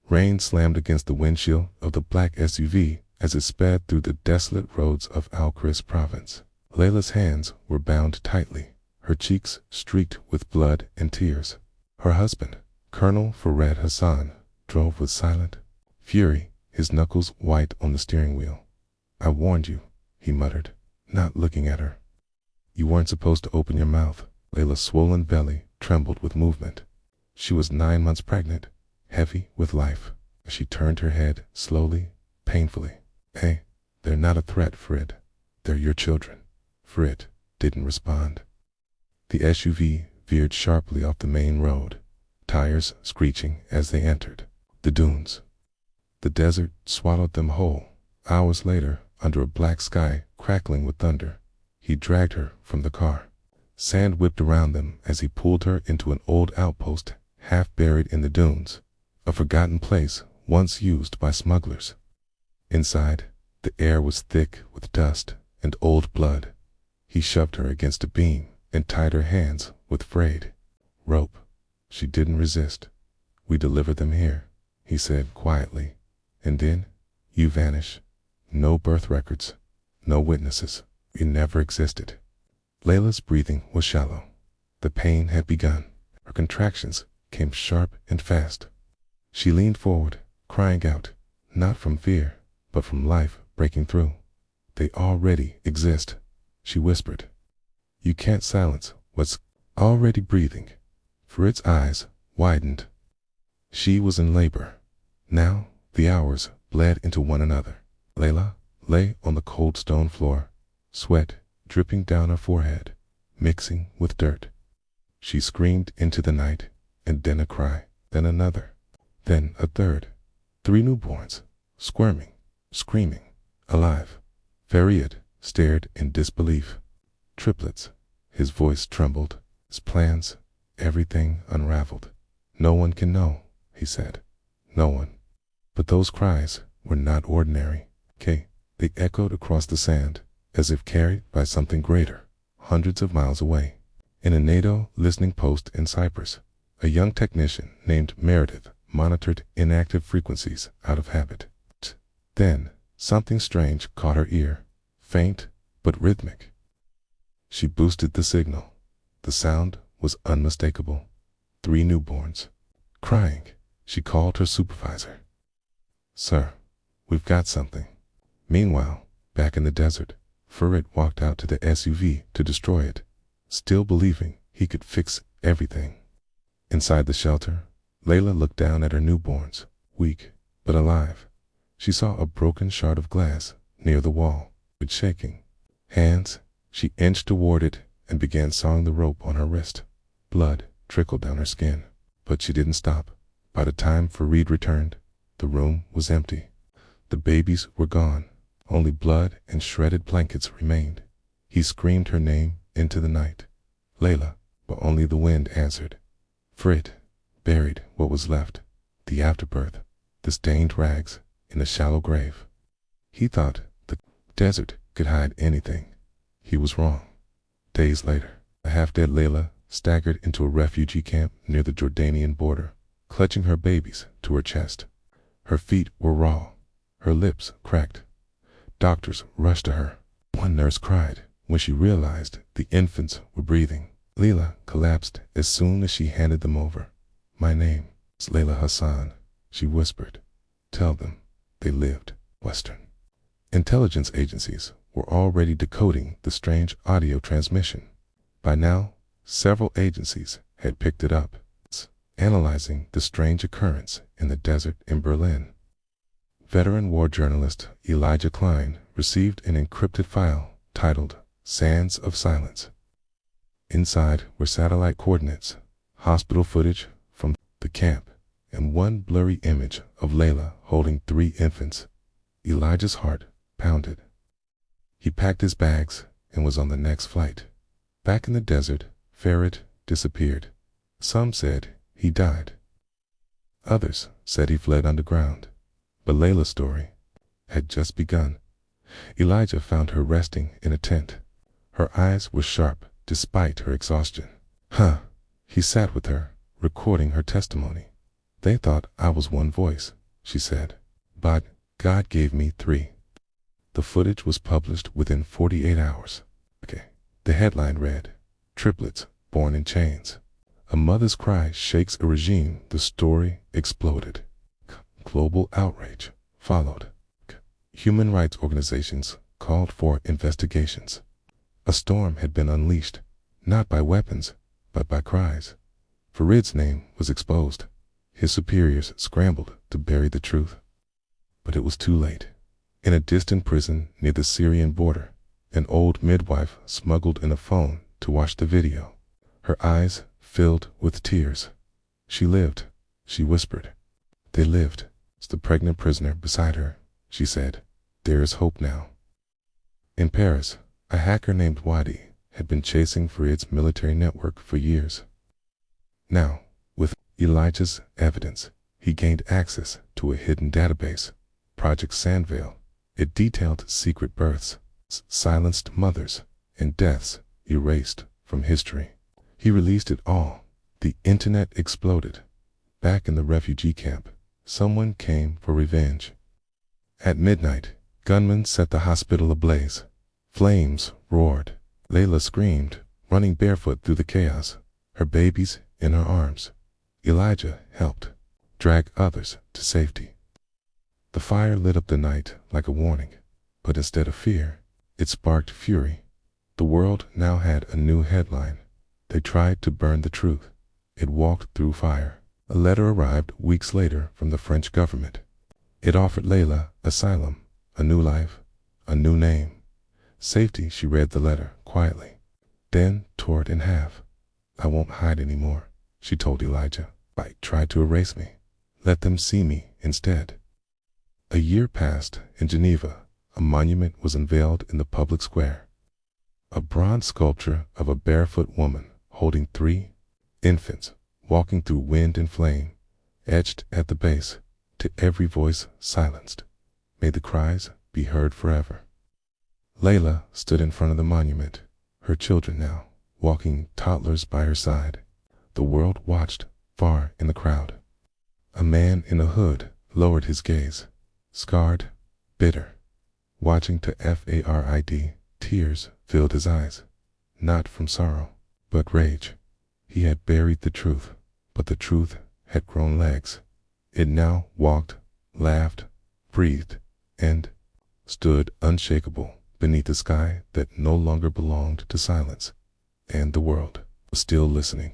Rain slammed against the windshield of the black SUV as it sped through the desolate roads of Cries province. Layla's hands were bound tightly, her cheeks streaked with blood and tears. Her husband, Colonel Farid Hassan, drove with silent fury, his knuckles white on the steering wheel. "I warned you," he muttered, not looking at her. "You weren't supposed to open your mouth." Layla's swollen belly trembled with movement. She was 9 months pregnant, heavy with life. She turned her head slowly, painfully. "Hey, they're not a threat, Farid. They're your children." Farid didn't respond. The SUV veered sharply off the main road, tires screeching as they entered the dunes. The desert swallowed them whole. Hours later, under a black sky crackling with thunder, he dragged her from the car. Sand whipped around them as he pulled her into an old outpost half buried in the dunes, a forgotten place once used by smugglers. Inside, the air was thick with dust and old blood. He shoved her against a beam and tied her hands with frayed rope. She didn't resist. "We deliver them here," he said quietly. "And then you vanish. No birth records, no witnesses. You never existed." Layla's breathing was shallow. The pain had begun. Her contractions came sharp and fast. She leaned forward, crying out, not from fear, but from life breaking through. "They already exist," she whispered. "You can't silence what's already breathing." Farid's eyes widened. She was in labor. Now the hours bled into one another. Layla lay on the cold stone floor, sweat dripping down her forehead, mixing with dirt. She screamed into the night, and then a cry, then another, then a third. 3 newborns, squirming, screaming, alive. Farid stared in disbelief. Triplets. His voice trembled. His plans, everything unraveled. "No one can know," he said. "No one." But those cries were not ordinary. They echoed across the sand, as if carried by something greater, hundreds of miles away. In a NATO listening post in Cyprus, a young technician named Meredith monitored inactive frequencies out of habit. Then, something strange caught her ear, faint but rhythmic. She boosted the signal. The sound was unmistakable. 3 newborns. Crying, she called her supervisor. "Sir, we've got something." Meanwhile, back in the desert, Farid walked out to the SUV to destroy it, still believing he could fix everything. Inside the shelter, Layla looked down at her newborns, weak but alive. She saw a broken shard of glass near the wall. With shaking hands, she inched toward it and began sawing the rope on her wrist. Blood trickled down her skin, but she didn't stop. By the time Farid returned, the room was empty. The babies were gone. Only blood and shredded blankets remained. He screamed her name into the night. "Layla," but only the wind answered. Farid buried what was left, the afterbirth, the stained rags, in a shallow grave. He thought the desert could hide anything. He was wrong. Days later, a half-dead Layla staggered into a refugee camp near the Jordanian border, clutching her babies to her chest. Her feet were raw, her lips cracked. Doctors rushed to her. One nurse cried when she realized the infants were breathing. Layla collapsed as soon as she handed them over. "My name is Layla Hassan," she whispered. "Tell them they lived." Western intelligence agencies were already decoding the strange audio transmission. By now, several agencies had picked it up, analyzing the strange occurrence in the desert in Berlin. Veteran war journalist Elijah Klein received an encrypted file titled "Sands of Silence." Inside were satellite coordinates, hospital footage from the camp, and one blurry image of Layla holding 3 infants. Elijah's heart pounded. He packed his bags and was on the next flight. Back in the desert, Farid disappeared. Some said he died. Others said he fled underground. But Layla's story had just begun. Elijah found her resting in a tent. Her eyes were sharp despite her exhaustion. He sat with her, recording her testimony. "They thought I was one voice," she said. But God gave me 3. The footage was published within 48 hours. The headline read, Triplets, born in chains. A mother's cry shakes a regime. The story exploded. Global outrage followed. Human rights organizations called for investigations. A storm had been unleashed, not by weapons, but by cries. Farid's name was exposed. His superiors scrambled to bury the truth. But it was too late. In a distant prison near the Syrian border, an old midwife smuggled in a phone to watch the video. Her eyes filled with tears. She lived, she whispered. They lived. It's the pregnant prisoner beside her, she said. There is hope now. In Paris, a hacker named Wadi had been chasing Farid's military network for years. Now, with Elijah's evidence, he gained access to a hidden database, Project Sandvale. It detailed secret births, silenced mothers, and deaths erased from history. He released it all. The internet exploded. Back in the refugee camp, someone came for revenge. At midnight, gunmen set the hospital ablaze. Flames roared. Layla screamed, running barefoot through the chaos, her babies in her arms. Elijah helped drag others to safety. The fire lit up the night like a warning, but instead of fear, it sparked fury. The world now had a new headline. They tried to burn the truth. It walked through fire. A letter arrived weeks later from the French government. It offered Layla asylum, a new life, a new name. Safety, she read the letter quietly, then tore it in half. I won't hide anymore, she told Elijah. Tried to erase me. Let them see me instead. A year passed. In Geneva, a monument was unveiled in the public square. A bronze sculpture of a barefoot woman holding 3 infants walking through wind and flame, etched at the base, to every voice silenced. May the cries be heard forever. Layla stood in front of the monument, her children now, walking toddlers by her side. The world watched far in the crowd. A man in a hood lowered his gaze, scarred, bitter, watching to Farid. Tears filled his eyes, not from sorrow, but rage. He had buried the truth, but the truth had grown legs. It now walked, laughed, breathed, and stood unshakable beneath a sky that no longer belonged to silence, and the world was still listening.